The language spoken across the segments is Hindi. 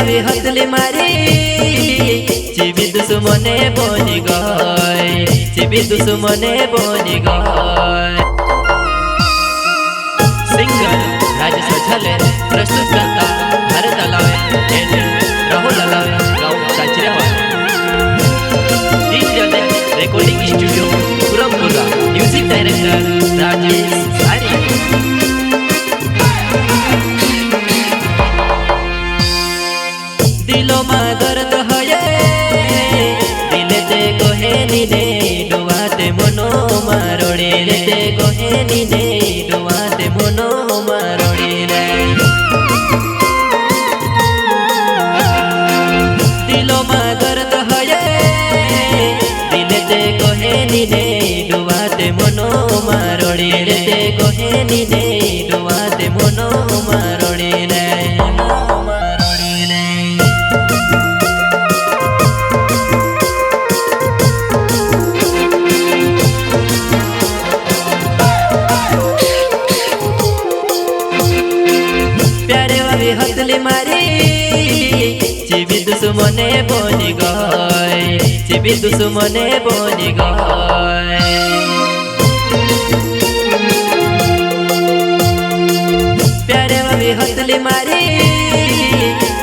વાવી હતલી મારી ચીબી દુશ્મને બોની ગઈ, ચીબી દુશ્મને બોની ગઈ। સિંગર રાજેશ છલે પ્રસ્તુત કરતા ભારત અલાવે રાહુલ અલાવે ગાઉં સાચરેવા ડીજે રેકોર્ડિંગ સ્ટુડિયો પુરમપુરા મ્યુઝિક ડાયરેક્ટર રાજેશ સારી। दिलों में दर्द है दिले ते कोहे नीने डुवाते मनो मारोड़े ते कोहे नीने डुवाते मनो मारोड़े रे। दिलों में दर्द है दिले ते कोहे नीने डुवाते मनो मारोड़े ते कोहे नीने डुवाते मनो मारोड़े रे। हतली मारी चीबी दुश्मने बोनी गई, चीबी दुश्मने बोनी गई। प्यारे वाली हतली मारी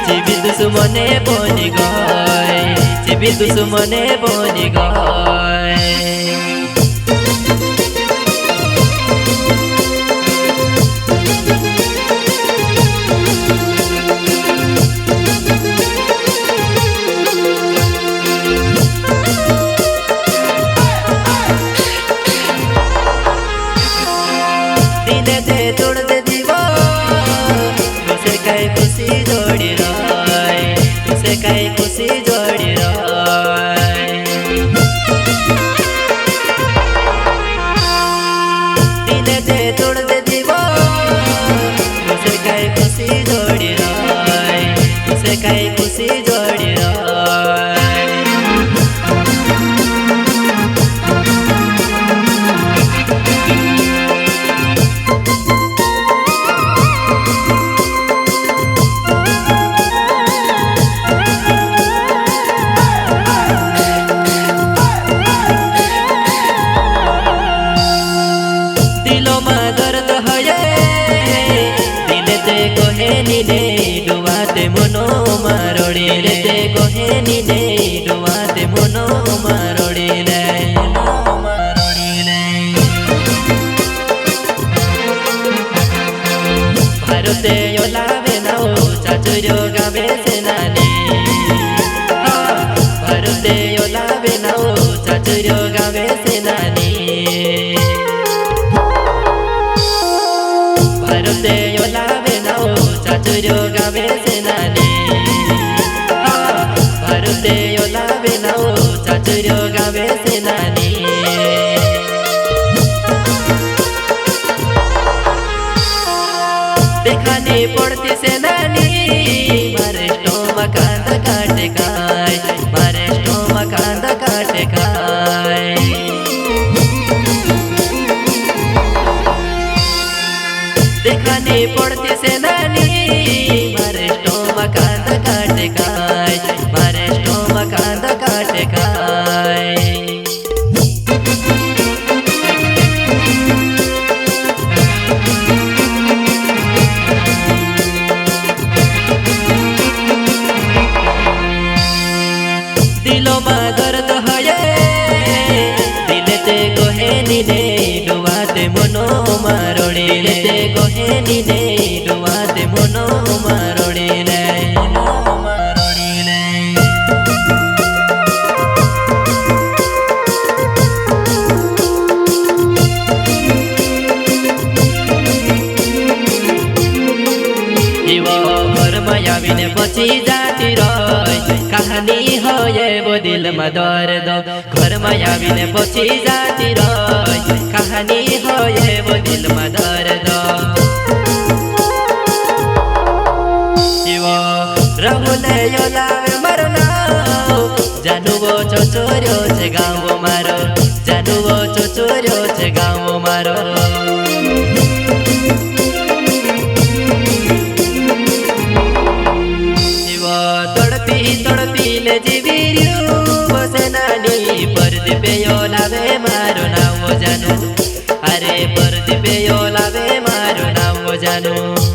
चीबी दुश्मने बोनी गई, चीबी दुश्मने बोनी गई। तोड़ दे दीवा तुसे कई खुशी जोड़ी राय, तुसे कई खुशी जोड़ी राय। दिले दे तोड़ दे दीवा तुसे कई खुशी जोड़ी राय, तुसे कई खुशी जोड़ी राय। नीने डुवाते मनो मारोड़े ते कोहे नीने डुवाते मनो मारोड़े रे। भारते योलावे नाओ चाचुर्यो गावे सेनानी, भारते योलावे नाओ चाचुर्यो गावे सेनानी। भारते योलावे नाओ चाचुर्यो गावे सेनानी, भारते योलावे नाओ चाचुर्यो गावे सेनानी। देखानी पड़ती सेनानी मारे स्टोमा कांदा काटे खाय, मारे स्टोमा कांदा काटे खाय। देखानी पड़ती सेनानी मारे स्टोमा कांदा काटे खाय, मारे स्टोमा कांदा काटे खाय। दिलों में दर्द है दिले ते कोहे नीने डुवाते मनो मारोड़े ते कोहे नीने डुवाते मनो मारोड़े रे। आवीने बची जाती रही कहानी हो ये वो दिल में दर्द। घर में आवीने बची जाती रही कहानी हो ये वो दिल में दर्द। राहुल योलावे मरना जानू वो चोचोर्यो छे गाँव मारो, जानू वो चोचोर्यो छे गाँव मारो। જાની પરદીપેયો લાવે મારું નામ જાનું, અરે પરદીપેયો લાવે મારું નામ જાનું.